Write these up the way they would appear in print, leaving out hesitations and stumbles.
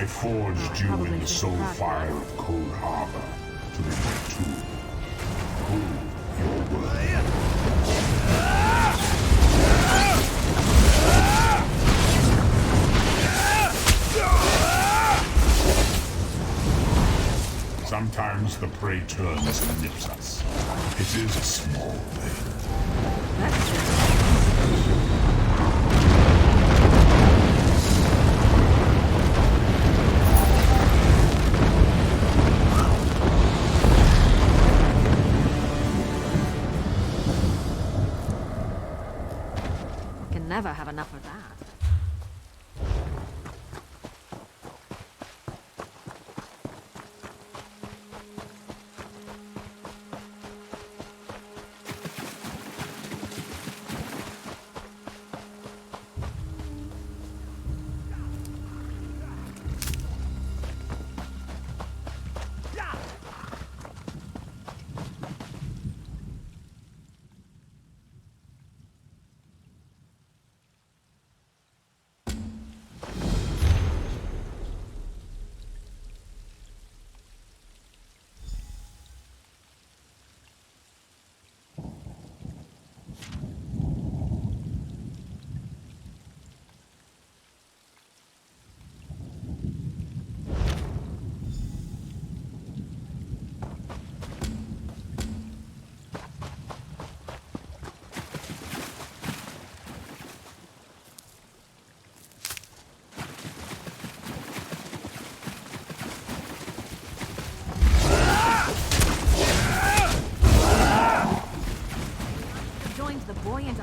I forged you in the soul fire of Cold Harbor to be my tool. Prove your worth. Sometimes the prey turns and nips us. It is a small thing. That's true. Can never have enough of that. The buoyant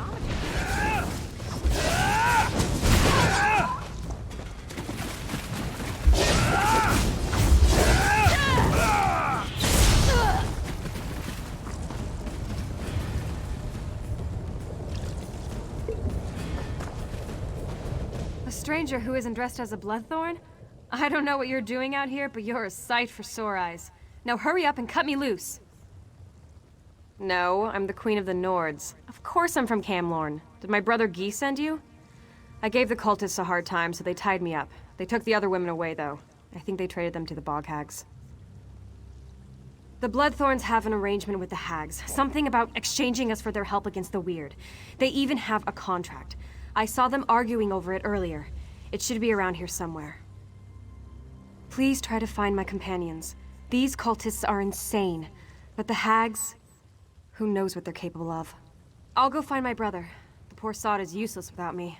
a stranger who isn't dressed as a bloodthorn? I don't know what you're doing out here, but you're a sight for sore eyes. Now hurry up and cut me loose. No, I'm the Queen of the Nords. Of course I'm from Camlorn. Did my brother Guy send you? I gave the cultists a hard time, so they tied me up. They took the other women away, though. I think they traded them to the bog hags. The Bloodthorns have an arrangement with the hags. Something about exchanging us for their help against the weird. They even have a contract. I saw them arguing over it earlier. It should be around here somewhere. Please try to find my companions. These cultists are insane. But the hags... who knows what they're capable of? I'll go find my brother. The poor sod is useless without me.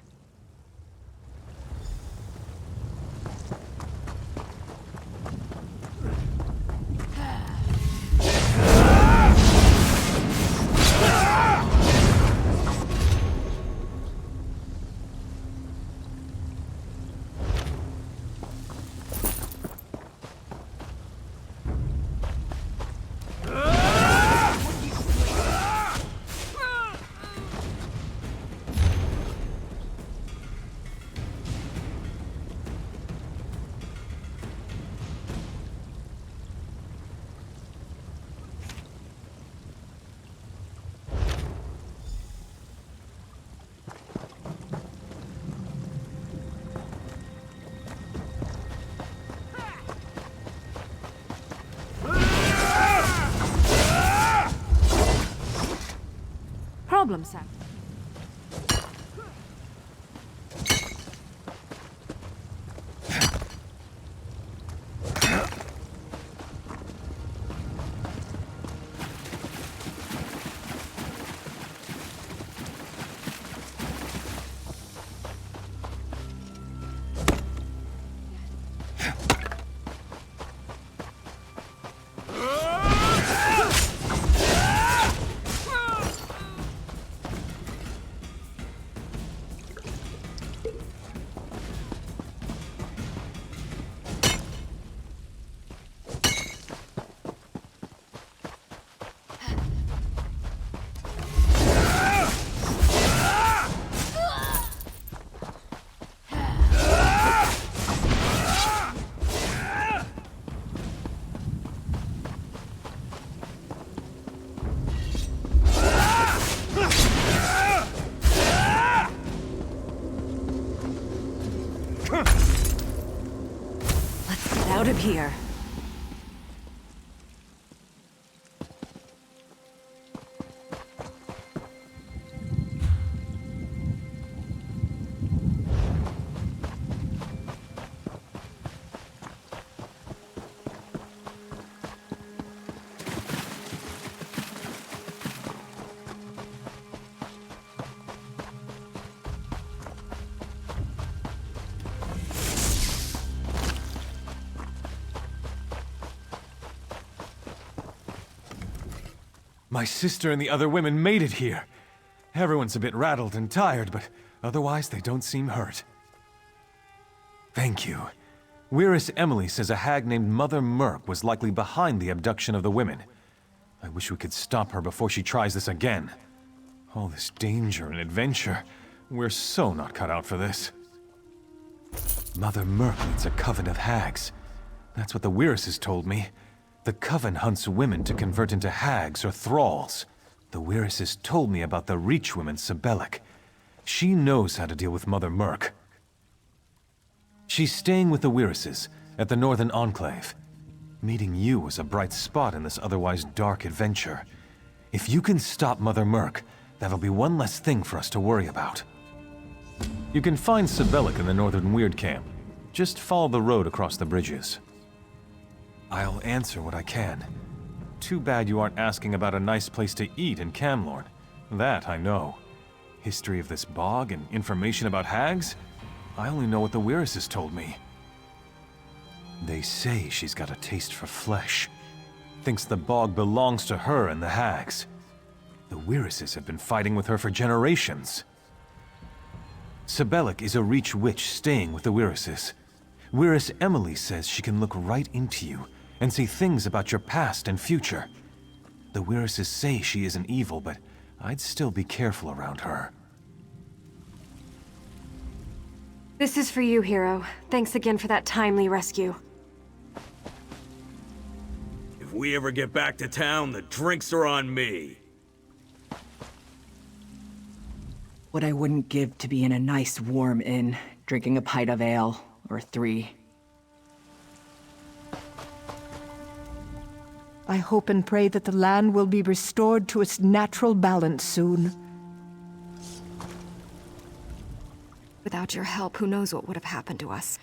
Problem, sir. out of here. My sister and the other women made it here. Everyone's a bit rattled and tired, but otherwise they don't seem hurt. Thank you. Whereas Emily says a hag named Mother Merc was likely behind the abduction of the women. I wish we could stop her before she tries this again. All this danger and adventure. We're so not cut out for this. Mother Merc leads a coven of hags. That's what the Weiruses told me. The coven hunts women to convert into hags or thralls. The Weiruses told me about the Reach woman, Sibelic. She knows how to deal with Mother Merc. She's staying with the Weiruses at the Northern Enclave. Meeting you was a bright spot in this otherwise dark adventure. If you can stop Mother Merc, that'll be one less thing for us to worry about. You can find Sibelic in the Northern Weird Camp. Just follow the road across the bridges. I'll answer what I can. Too bad you aren't asking about a nice place to eat in Camlorn. That I know. History of this bog and information about hags? I only know what the Weiruses told me. They say she's got a taste for flesh. Thinks the bog belongs to her and the hags. The Weiruses have been fighting with her for generations. Sibelic is a Reach witch staying with the Weiruses. Whereas Emily says she can look right into you and say things about your past and future. The Weiruses say she isn't evil, but I'd still be careful around her. This is for you, hero. Thanks again for that timely rescue. If we ever get back to town, the drinks are on me. What I wouldn't give to be in a nice warm inn, drinking a pint of ale, or 3. I hope and pray that the land will be restored to its natural balance soon. Without your help, who knows what would have happened to us.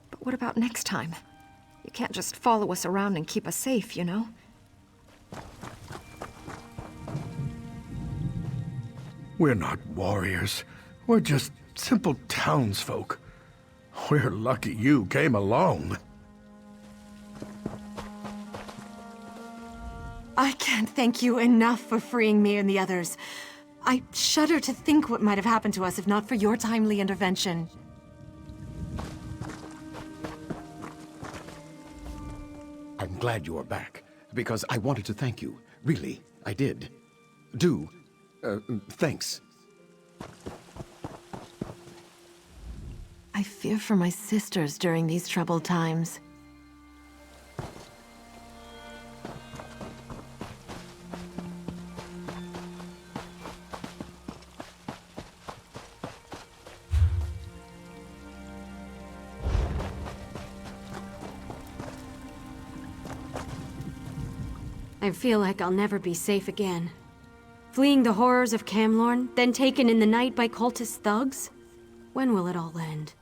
But what about next time? You can't just follow us around and keep us safe, you know? We're not warriors. We're just simple townsfolk. We're lucky you came along. I can't thank you enough for freeing me and the others. I shudder to think what might have happened to us if not for your timely intervention. I'm glad you are back, because I wanted to thank you. Really, I did. Thanks. I fear for my sisters during these troubled times. I feel like I'll never be safe again. Fleeing the horrors of Camlorn, then taken in the night by cultist thugs? When will it all end?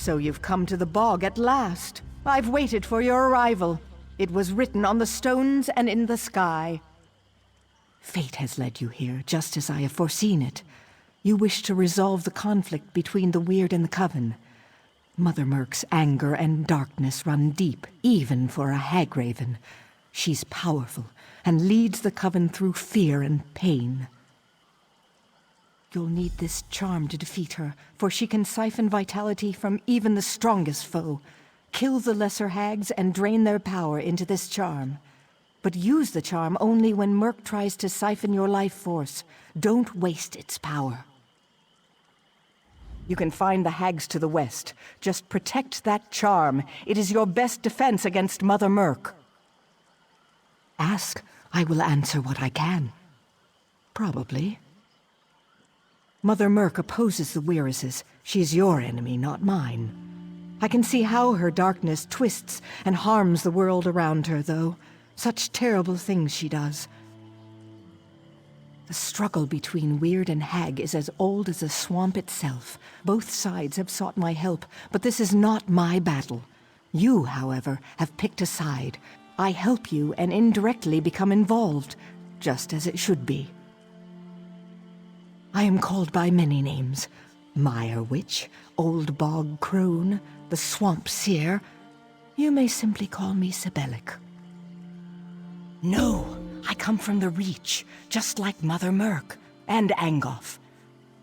So you've come to the bog at last. I've waited for your arrival. It was written on the stones and in the sky. Fate has led you here, just as I have foreseen it. You wish to resolve the conflict between the Weird and the Coven. Mother Merc's anger and darkness run deep, even for a Hagraven. She's powerful, and leads the Coven through fear and pain. You'll need this charm to defeat her, for she can siphon vitality from even the strongest foe. Kill the lesser hags and drain their power into this charm. But use the charm only when Merc tries to siphon your life force. Don't waste its power. You can find the hags to the west. Just protect that charm. It is your best defense against Mother Merc. Ask, I will answer what I can. Probably. Mother Merc opposes the Weirises. She's your enemy, not mine. I can see how her darkness twists and harms the world around her, though. Such terrible things she does. The struggle between Weird and Hag is as old as the swamp itself. Both sides have sought my help, but this is not my battle. You, however, have picked a side. I help you and indirectly become involved, just as it should be. I am called by many names. Mire Witch, Old Bog Crone, the Swamp Seer. You may simply call me Sibelic. No, I come from the Reach, just like Mother Merc and Angoff.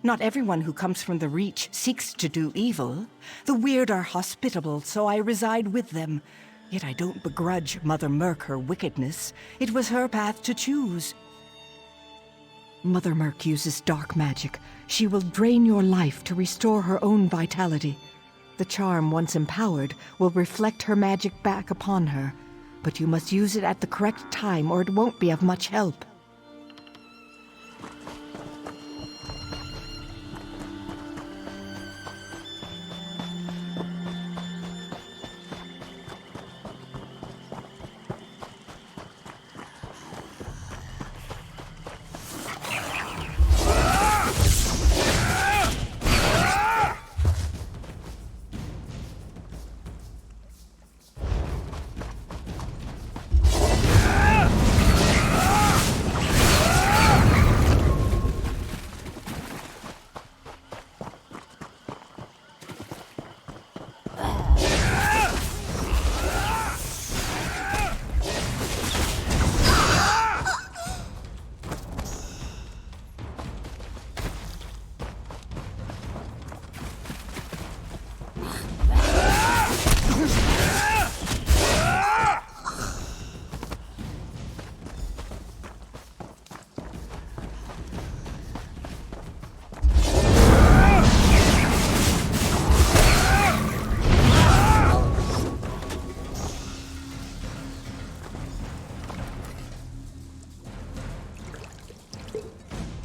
Not everyone who comes from the Reach seeks to do evil. The Weird are hospitable, so I reside with them. Yet I don't begrudge Mother Merc her wickedness. It was her path to choose. Mother Merc uses dark magic. She will drain your life to restore her own vitality. The charm, once empowered, will reflect her magic back upon her. But you must use it at the correct time or it won't be of much help.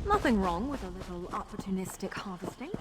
Nothing wrong with a little opportunistic harvesting.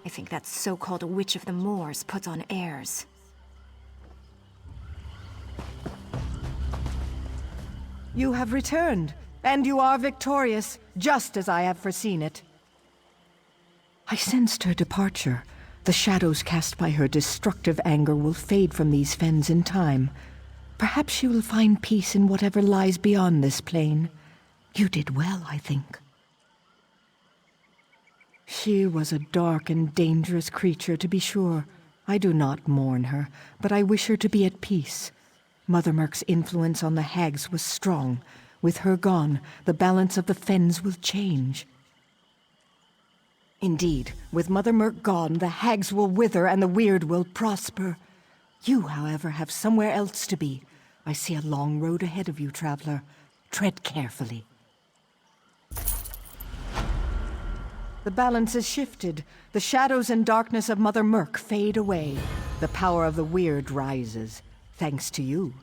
I think that so-called Witch of the Moors puts on airs. You have returned, and you are victorious, just as I have foreseen it. I sensed her departure. The shadows cast by her destructive anger will fade from these fens in time. Perhaps she will find peace in whatever lies beyond this plane. You did well, I think. She was a dark and dangerous creature, to be sure. I do not mourn her, but I wish her to be at peace. Mother Merc's influence on the hags was strong. With her gone, the balance of the fens will change. Indeed, with Mother Merc gone, the hags will wither and the weird will prosper. You, however, have somewhere else to be. I see a long road ahead of you, traveler. Tread carefully. The balance has shifted. The shadows and darkness of Mother Merc fade away. The power of the weird rises, thanks to you.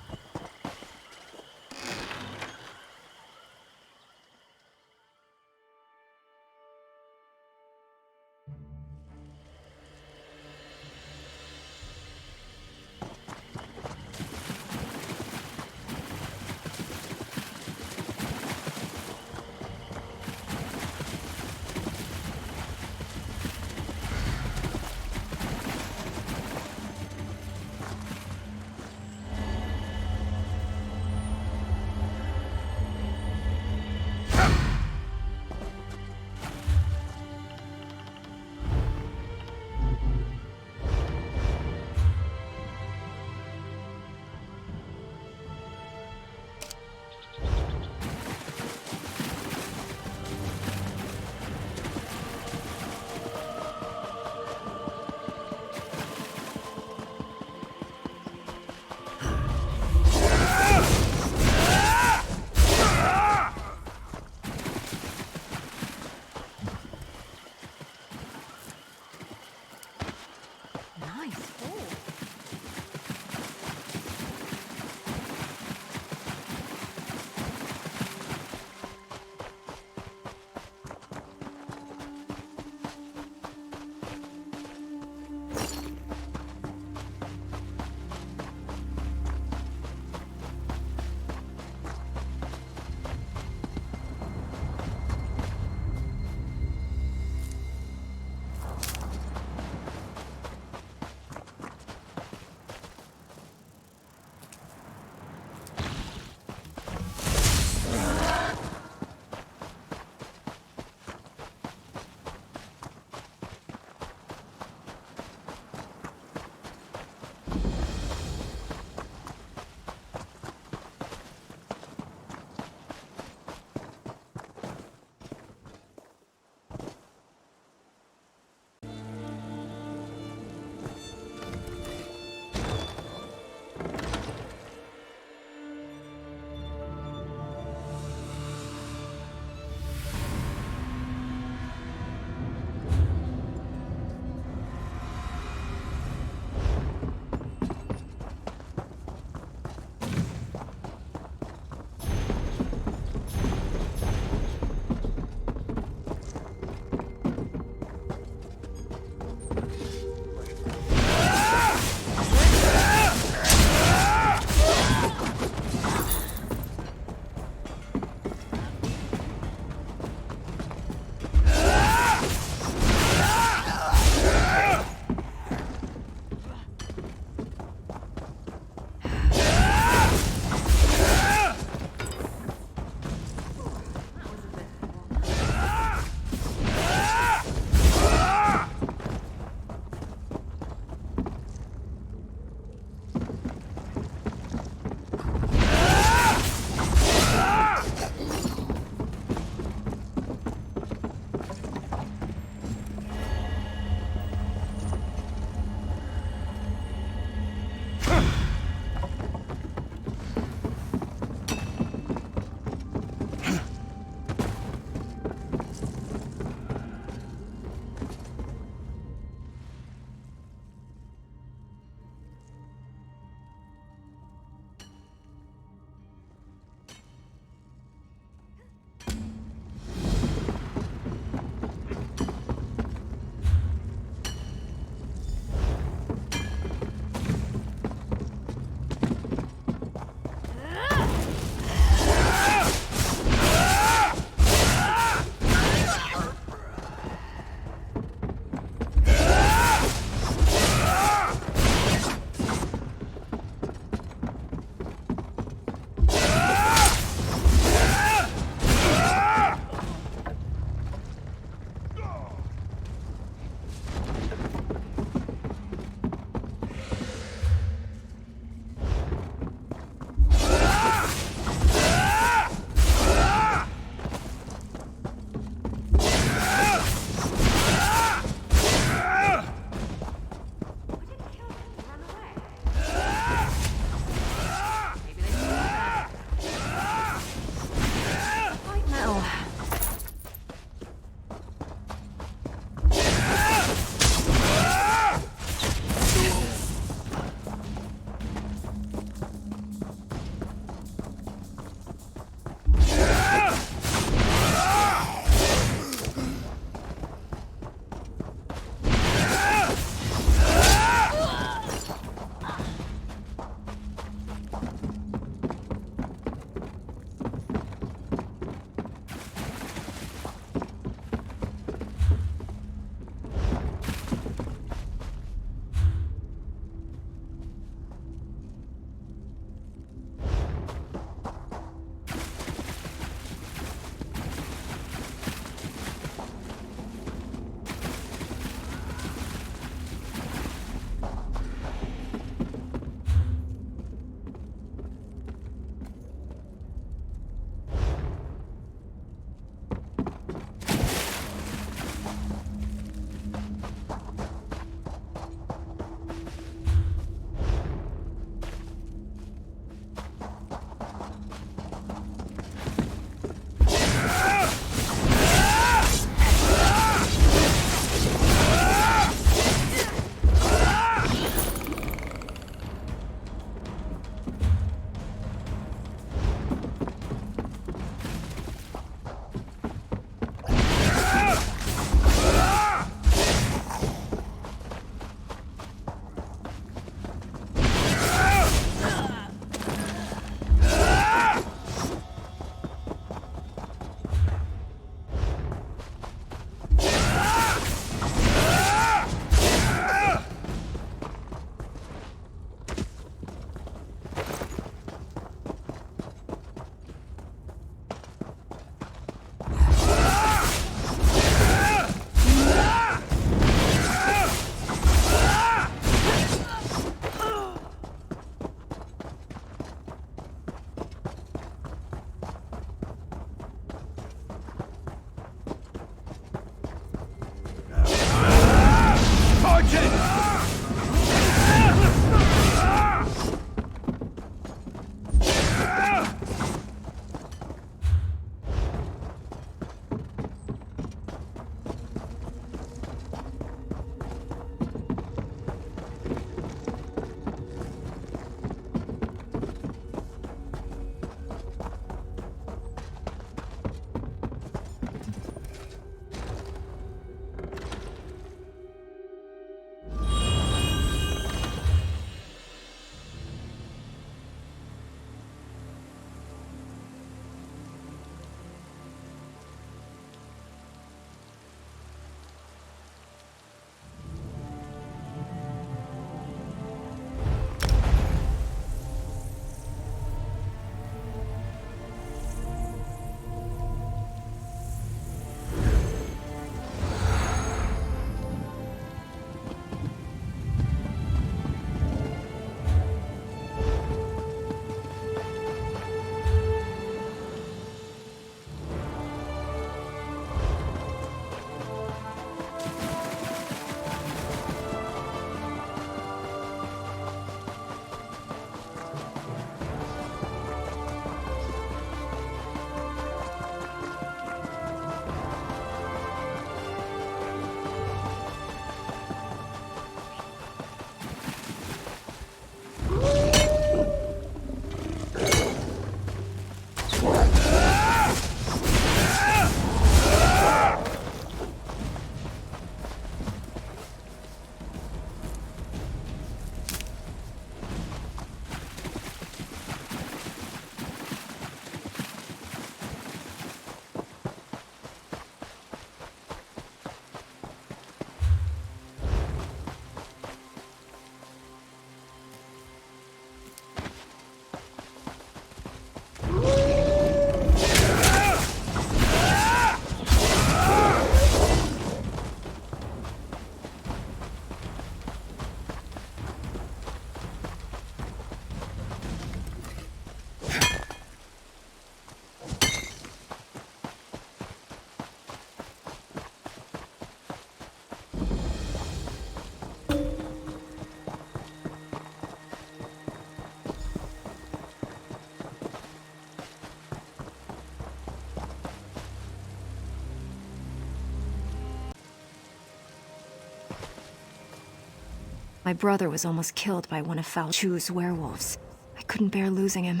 My brother was almost killed by one of Falchu's werewolves. I couldn't bear losing him,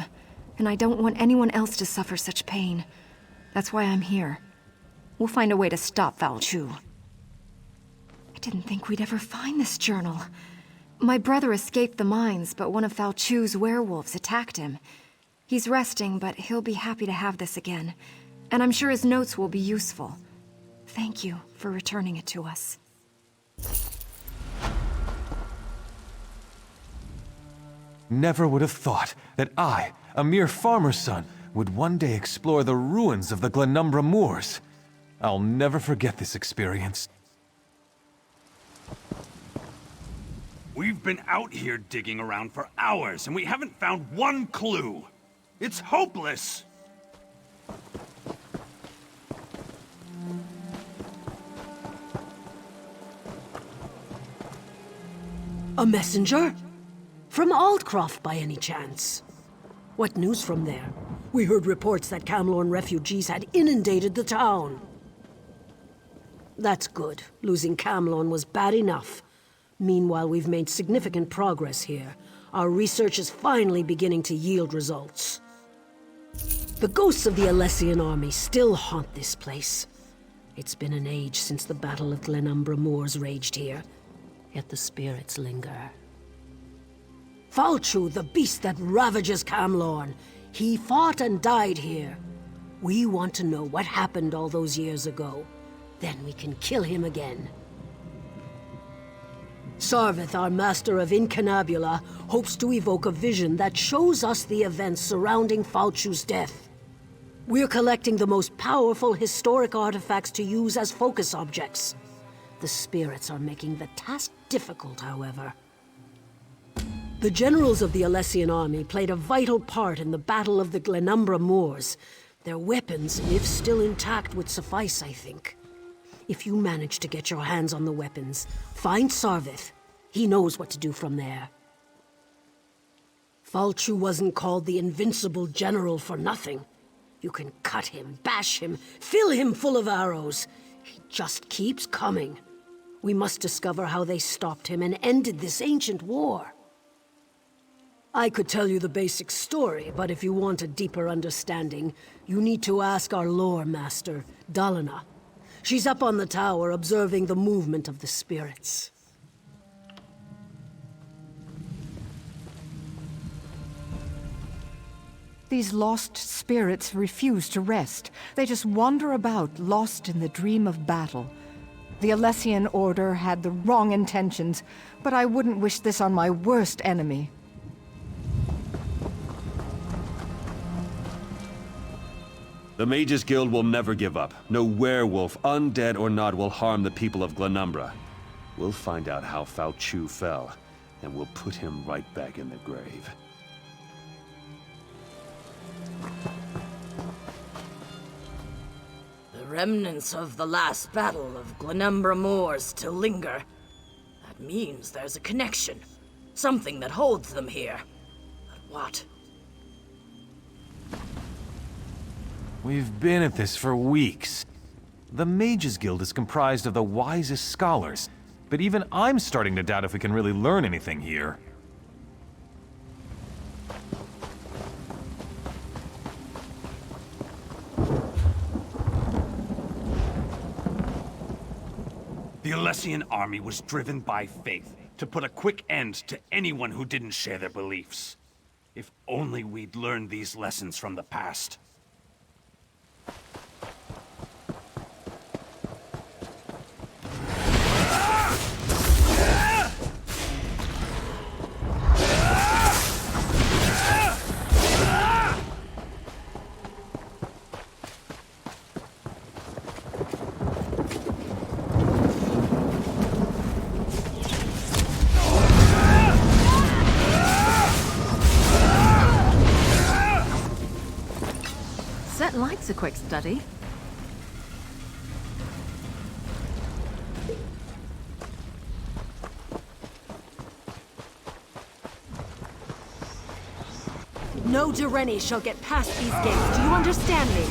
and I don't want anyone else to suffer such pain. That's why I'm here. We'll find a way to stop Falchu. I didn't think we'd ever find this journal. My brother escaped the mines, but one of Falchu's werewolves attacked him. He's resting, but he'll be happy to have this again. And I'm sure his notes will be useful. Thank you for returning it to us. Never would have thought that I, a mere farmer's son, would one day explore the ruins of the Glenumbra Moors. I'll never forget this experience. We've been out here digging around for hours, and we haven't found one clue. It's hopeless! A messenger? From Aldcroft, by any chance? What news from there? We heard reports that Camlorn refugees had inundated the town. That's good. Losing Camlorn was bad enough. Meanwhile, we've made significant progress here. Our research is finally beginning to yield results. The ghosts of the Alessian army still haunt this place. It's been an age since the Battle of Glenumbra Moors raged here, yet the spirits linger. Falchu, the beast that ravages Camlorn, he fought and died here. We want to know what happened all those years ago. Then we can kill him again. Sarvith, our master of Incunabula, hopes to evoke a vision that shows us the events surrounding Falchu's death. We're collecting the most powerful historic artifacts to use as focus objects. The spirits are making the task difficult, however. The generals of the Alessian army played a vital part in the Battle of the Glenumbra Moors. Their weapons, if still intact, would suffice, I think. If you manage to get your hands on the weapons, find Sarvith. He knows what to do from there. Falchu wasn't called the Invincible General for nothing. You can cut him, bash him, fill him full of arrows. He just keeps coming. We must discover how they stopped him and ended this ancient war. I could tell you the basic story, but if you want a deeper understanding, you need to ask our lore master, Dalina. She's up on the tower observing the movement of the spirits. These lost spirits refuse to rest. They just wander about, lost in the dream of battle. The Alessian Order had the wrong intentions, but I wouldn't wish this on my worst enemy. The Mages Guild will never give up. No werewolf, undead or not, will harm the people of Glenumbra. We'll find out how Falchu fell, and we'll put him right back in the grave. The remnants of the last battle of Glenumbra Moors still linger. That means there's a connection. Something that holds them here. But what? We've been at this for weeks. The Mages Guild is comprised of the wisest scholars, but even I'm starting to doubt if we can really learn anything here. The Alessian army was driven by faith to put a quick end to anyone who didn't share their beliefs. If only we'd learned these lessons from the past. Set likes a quick study. No Direni shall get past these gates. Do you understand me?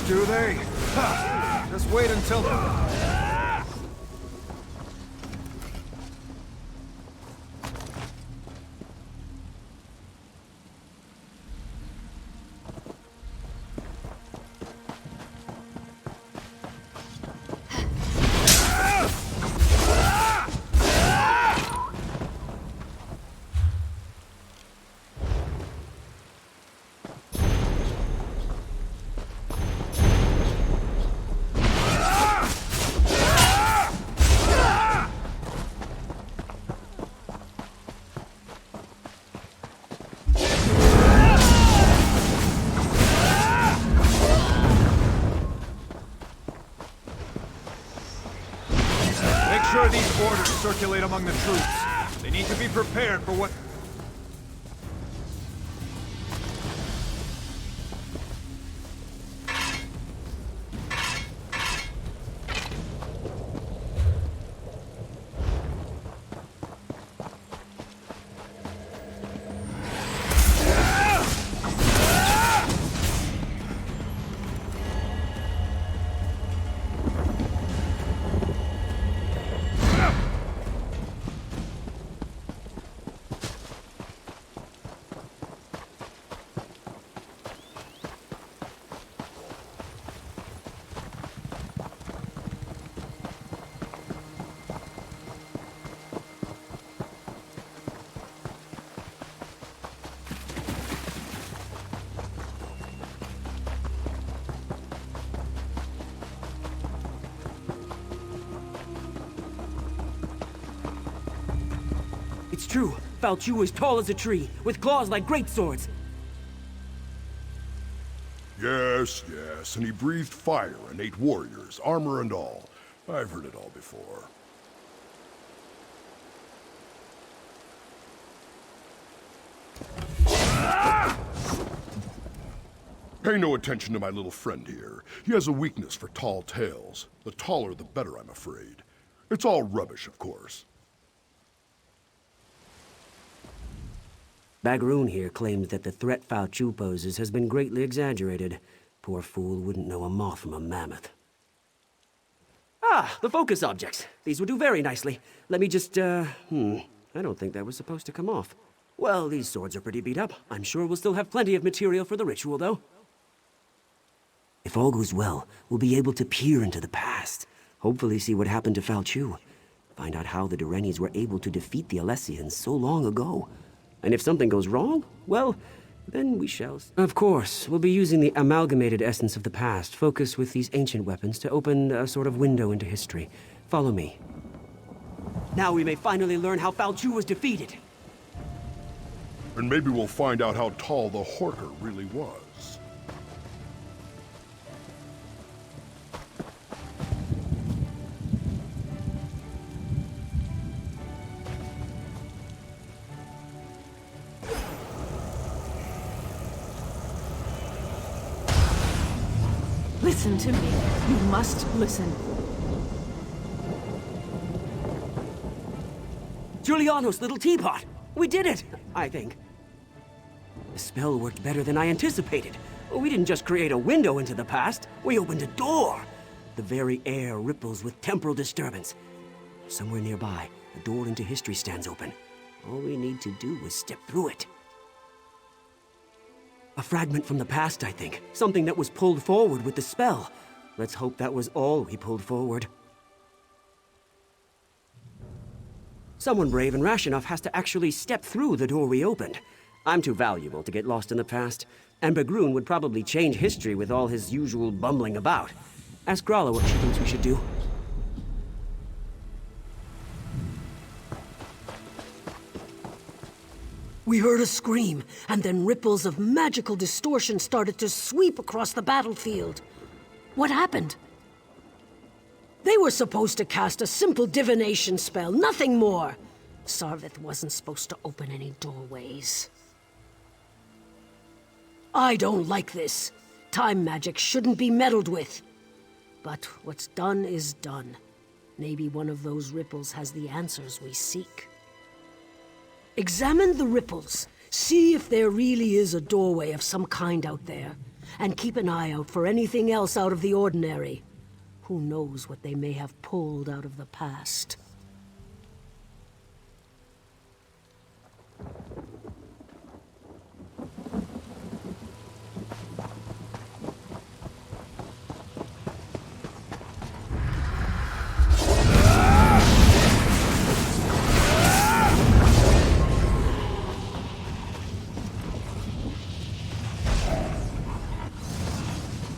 do they? Ha! Just wait until... These orders circulate among the troops. They need to be prepared for what... It's true. Bao Chu is tall as a tree, with claws like great swords. Yes, yes, and he breathed fire and ate warriors, armor and all. I've heard it all before. Pay no attention to my little friend here. He has a weakness for tall tales. The taller the better, I'm afraid. It's all rubbish, of course. Bagroon here claims that the threat Bao Chu poses has been greatly exaggerated. Poor fool wouldn't know a moth from a mammoth. Ah, the focus objects. These would do very nicely. Let me just, I don't think that was supposed to come off. Well, these swords are pretty beat up. I'm sure we'll still have plenty of material for the ritual, though. If all goes well, we'll be able to peer into the past. Hopefully see what happened to Bao Chu. Find out how the Durenis were able to defeat the Alessians so long ago. And if something goes wrong, well, then we shall... Of course, we'll be using the amalgamated essence of the past, focused with these ancient weapons, to open a sort of window into history. Follow me. Now we may finally learn how Bao Chu was defeated. And maybe we'll find out how tall the Horker really was. Listen to me. You must listen. Giuliano's little teapot! We did it, I think. The spell worked better than I anticipated. We didn't just create a window into the past, we opened a door. The very air ripples with temporal disturbance. Somewhere nearby, a door into history stands open. All we need to do is step through it. A fragment from the past, I think. Something that was pulled forward with the spell. Let's hope that was all we pulled forward. Someone brave and rash enough has to actually step through the door we opened. I'm too valuable to get lost in the past, and Bagroon would probably change history with all his usual bumbling about. Ask Grala what she thinks we should do. We heard a scream, and then ripples of magical distortion started to sweep across the battlefield. What happened? They were supposed to cast a simple divination spell, nothing more. Sarvith wasn't supposed to open any doorways. I don't like this. Time magic shouldn't be meddled with. But what's done is done. Maybe one of those ripples has the answers we seek. Examine the ripples. See if there really is a doorway of some kind out there. and keep an eye out for anything else out of the ordinary. Who knows what they may have pulled out of the past?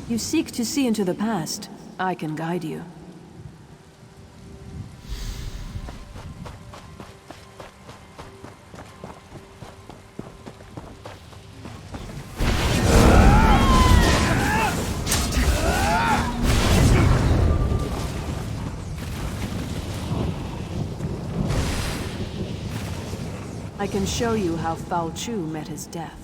You seek to see into the past. I can guide you. I can show you how Foul Chu met his death.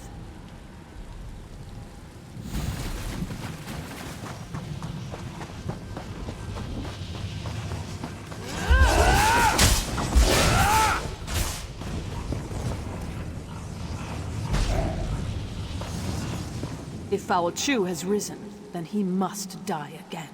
If Foul Chu has risen, then he must die again.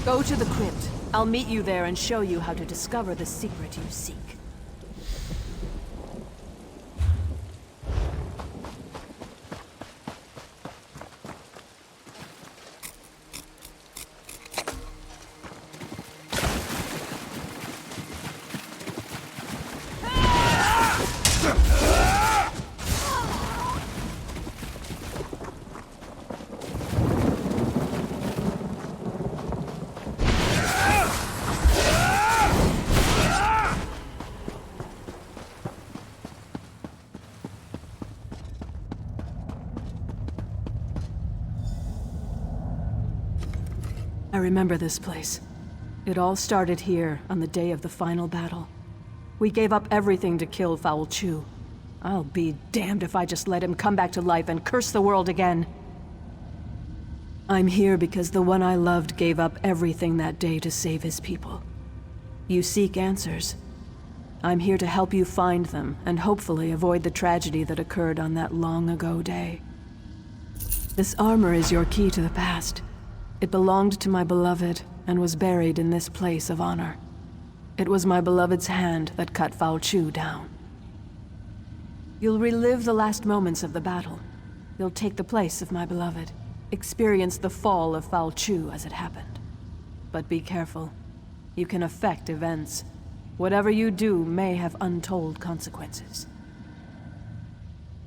Go to the crypt. I'll meet you there and show you how to discover the secret you seek. I remember this place. It all started here on the day of the final battle. We gave up everything to kill Foul Chu. I'll be damned if I just let him come back to life and curse the world again. I'm here because the one I loved gave up everything that day to save his people. You seek answers. I'm here to help you find them and hopefully avoid the tragedy that occurred on that long ago day. This armor is your key to the past. It belonged to my beloved and was buried in this place of honor. It was my beloved's hand that cut Foul Chu down. You'll relive the last moments of the battle. You'll take the place of my beloved, experience the fall of Foul Chu as it happened. But be careful. You can affect events. Whatever you do may have untold consequences.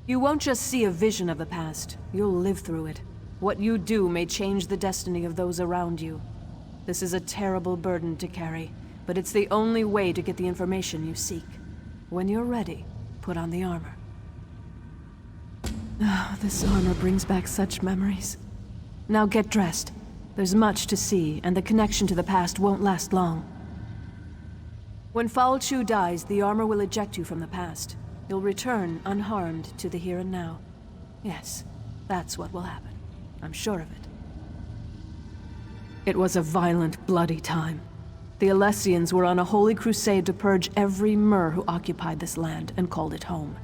You won't just see a vision of the past, you'll live through it. What you do may change the destiny of those around you. This is a terrible burden to carry, but it's the only way to get the information you seek. When you're ready, put on the armor. Oh, this armor brings back such memories. Now get dressed. There's much to see, and the connection to the past won't last long. When Foul Chu dies, the armor will eject you from the past. You'll return unharmed to the here and now. Yes, that's what will happen. I'm sure of it. It was a violent, bloody time. The Alessians were on a holy crusade to purge every Mer who occupied this land and called it home.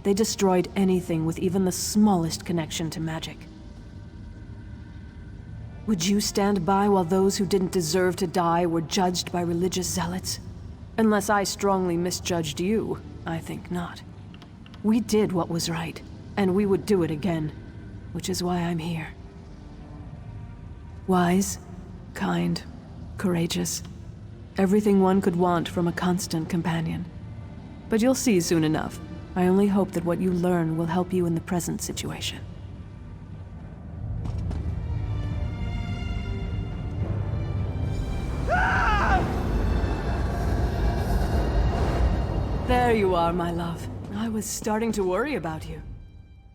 They destroyed anything with even the smallest connection to magic. Would you stand by while those who didn't deserve to die were judged by religious zealots? Unless I strongly misjudged you, I think not. We did what was right, and we would do it again, which is why I'm here. Wise, kind, courageous. Everything one could want from a constant companion. But you'll see soon enough. I only hope that what you learn will help you in the present situation. There you are, my love. I I was starting to worry about you.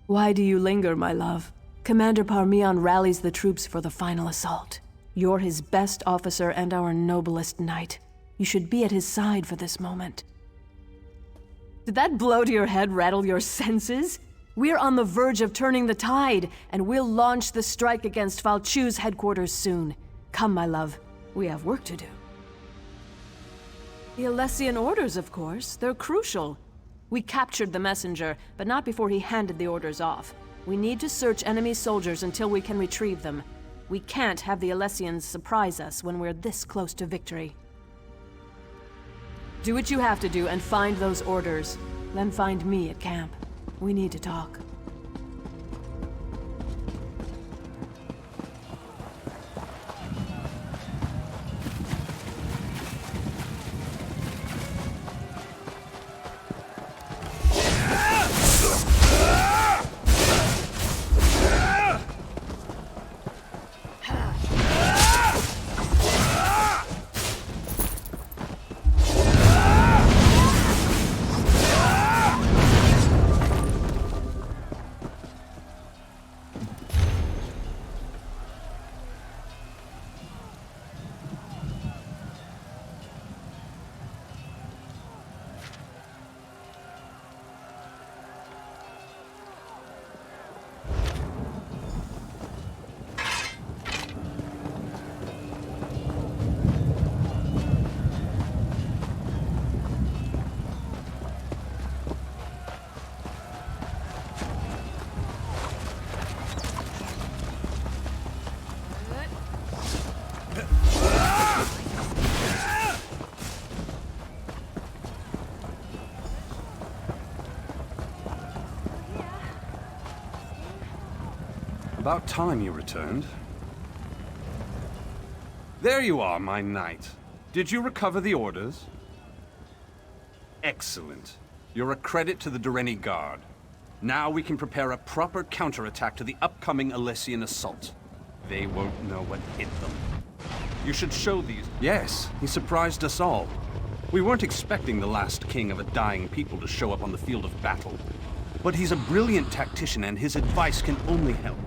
Why do you linger, my love? Commander Parmeon rallies the troops for the final assault. You're his best officer and our noblest knight. You should be at his side for this moment. Did that blow to your head rattle your senses? We're on the verge of turning the tide, and we'll launch the strike against Falchu's headquarters soon. Come, my love. We have work to do. The Alessian orders, of course. They're crucial. We captured the messenger, but not before he handed the orders off. We need to search enemy soldiers until we can retrieve them. We can't have the Alessians surprise us when we're this close to victory. Do what you have to do and find those orders. Then find me at camp. We need to talk. About time you returned. There you are, my knight. Did you recover the orders? Excellent. You're a credit to the Durrani Guard. Now we can prepare a proper counterattack to the upcoming Alessian assault. They won't know what hit them. You should show these... Yes, he surprised us all. We weren't expecting the last king of a dying people to show up on the field of battle. But he's a brilliant tactician and his advice can only help.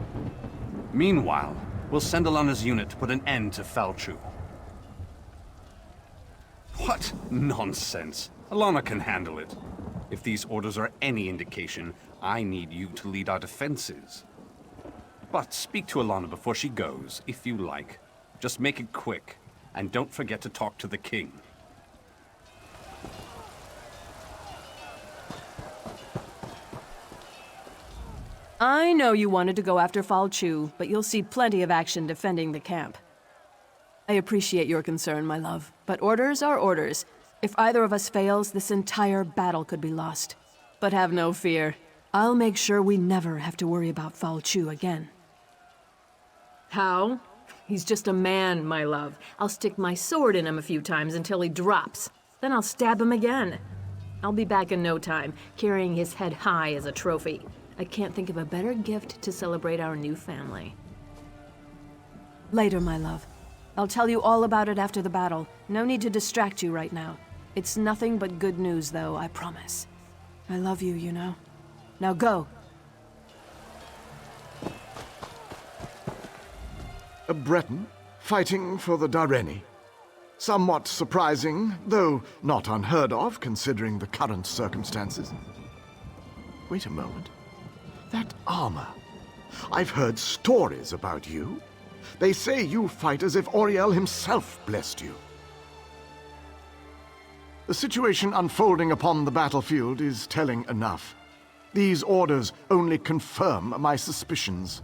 Meanwhile, we'll send Alana's unit to put an end to Falchu. What nonsense! Alana can handle it. If these orders are any indication, I need you to lead our defenses. But speak to Alana before she goes, if you like. Just make it quick, and don't forget to talk to the king. I know you wanted to go after Falchu, but you'll see plenty of action defending the camp. I appreciate your concern, my love, but orders are orders. If either of us fails, this entire battle could be lost. But have no fear. I'll make sure we never have to worry about Falchu again. How? He's just a man, my love. I'll stick my sword in him a few times until he drops. Then I'll stab him again. I'll be back in no time, carrying his head high as a trophy. I can't think of a better gift to celebrate our new family. Later, my love. I'll tell you all about it after the battle. No need to distract you right now. It's nothing but good news, though, I promise. I love you, you know. Now go. A Breton fighting for the Durrani. Somewhat surprising, though not unheard of considering the current circumstances. Wait a moment. That armor. I've heard stories about you. They say you fight as if Auriel himself blessed you. The situation unfolding upon the battlefield is telling enough. These orders only confirm my suspicions.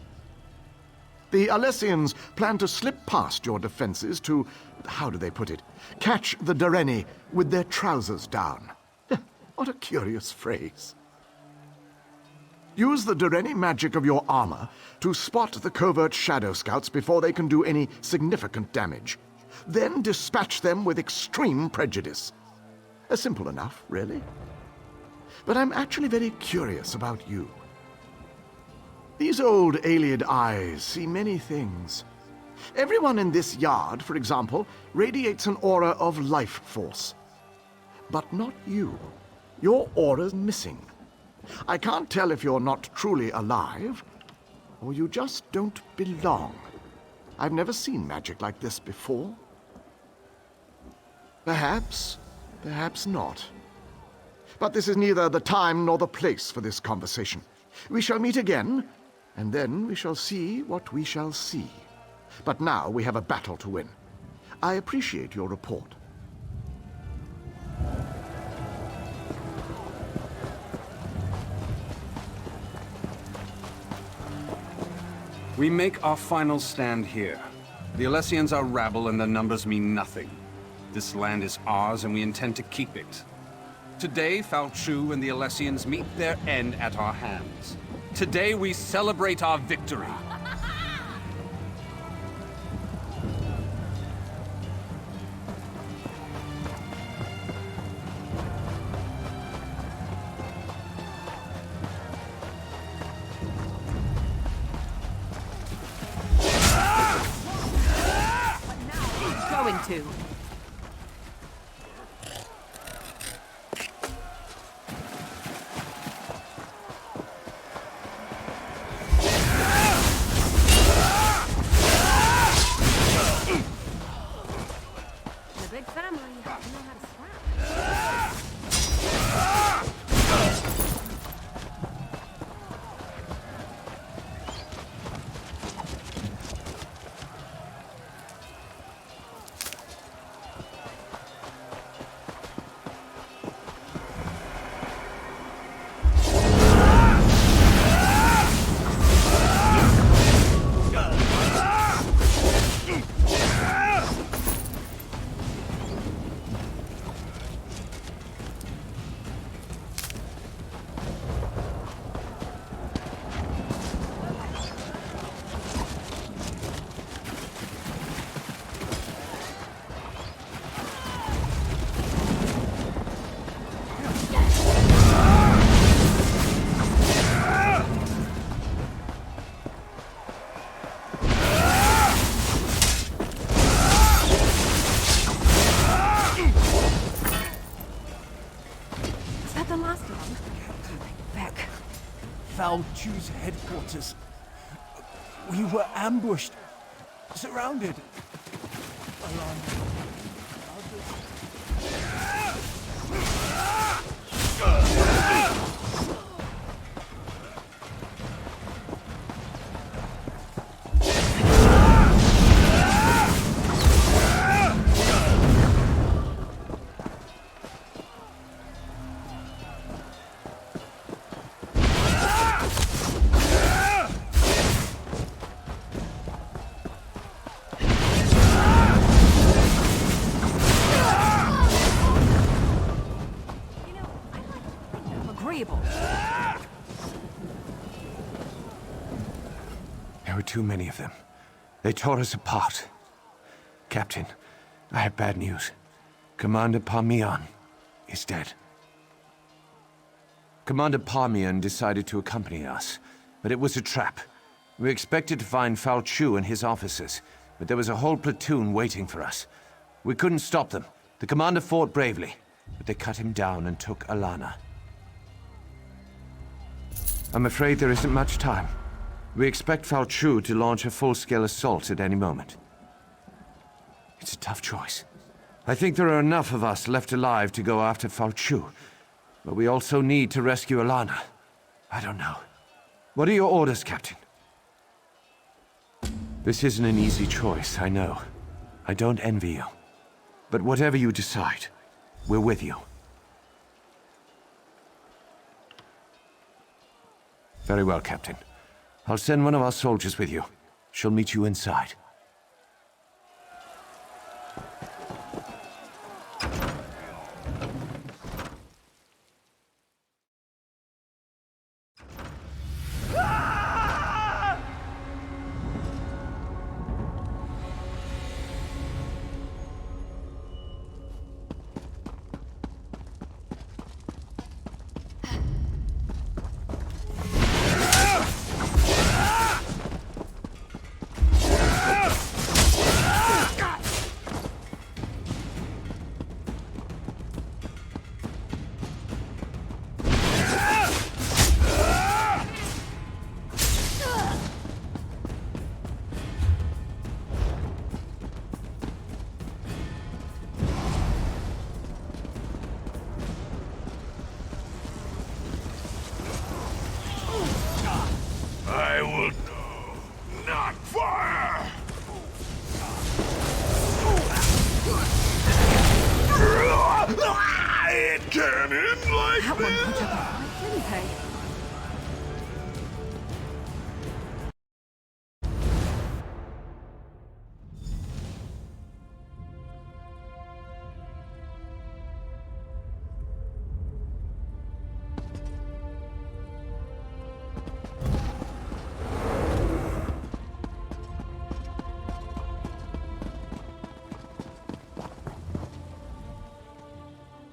The Alessians plan to slip past your defenses to, how do they put it, catch the Durrani with their trousers down. What a curious phrase. Use the Durrani magic of your armor to spot the covert shadow scouts before they can do any significant damage. Then dispatch them with extreme prejudice. Simple enough, really. But I'm actually very curious about you. These old Aeliad eyes see many things. Everyone in this yard, for example, radiates an aura of life force. But not you. Your aura's missing. I can't tell if you're not truly alive, or you just don't belong. I've never seen magic like this before. Perhaps, perhaps not. But this is neither the time nor the place for this conversation. We shall meet again, and then we shall see what we shall see. But now we have a battle to win. I appreciate your report. We make our final stand here. The Alessians are rabble and their numbers mean nothing. This land is ours and we intend to keep it. Today, Fao Chu and the Alessians meet their end at our hands. Today we celebrate our victory. Going to. The big family, you know how to swap. Fao Chu's headquarters. We were ambushed, surrounded. There were too many of them. They tore us apart. Captain, I have bad news. Commander Parmian is dead. Commander Parmian decided to accompany us, but it was a trap. We expected to find Fao Chu and his officers, but there was a whole platoon waiting for us. We couldn't stop them. The commander fought bravely, but they cut him down and took Alana. I'm afraid there isn't much time. We expect Fao Chu to launch a full-scale assault at any moment. It's a tough choice. I think there are enough of us left alive to go after Fao Chu, but we also need to rescue Alana. I don't know. What are your orders, Captain? This isn't an easy choice, I know. I don't envy you. But whatever you decide, we're with you. Very well, Captain. I'll send one of our soldiers with you. She'll meet you inside. It cannon like That one punch up a fight, didn't they?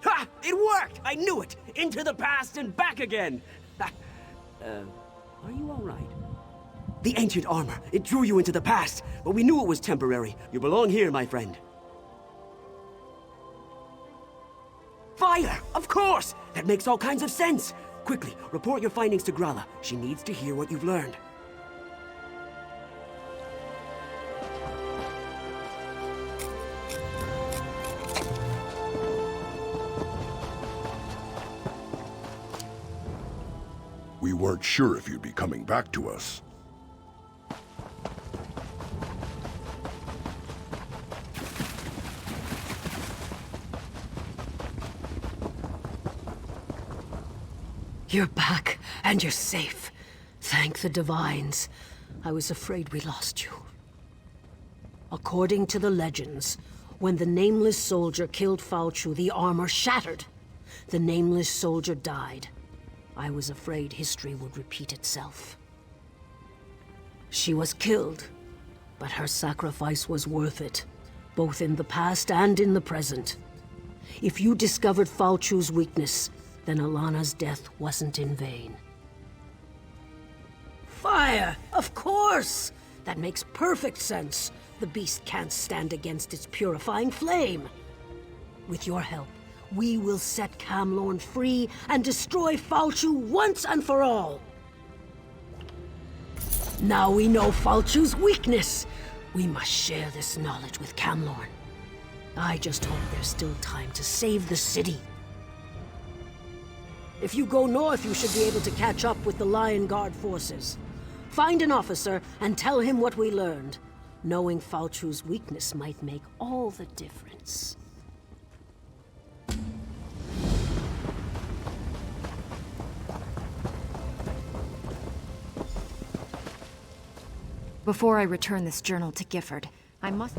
Ha! It worked! I knew it! Into the past and back again! Are you all right? The ancient armor, it drew you into the past, but we knew it was temporary. You belong here, my friend. Fire! Of course! That makes all kinds of sense! Quickly, report your findings to Grala. She needs to hear what you've learned. We weren't sure if you'd be coming back to us. You're back, and you're safe. Thank the Divines. I was afraid we lost you. According to the legends, when the Nameless Soldier killed Fao Chu, the armor shattered. The Nameless Soldier died. I was afraid history would repeat itself. She was killed, but her sacrifice was worth it, both in the past and in the present. If you discovered Fao Chu's weakness, then Alana's death wasn't in vain. Fire! Of course! That makes perfect sense. The beast can't stand against its purifying flame. With your help, we will set Camlorn free and destroy Fao Chu once and for all. Now we know Fao Chu's weakness. We must share this knowledge with Camlorn. I just hope there's still time to save the city. If you go north, you should be able to catch up with the Lion Guard forces. Find an officer and tell him what we learned. Knowing Fao Chu's weakness might make all the difference. Before I return this journal to Gifford, I must...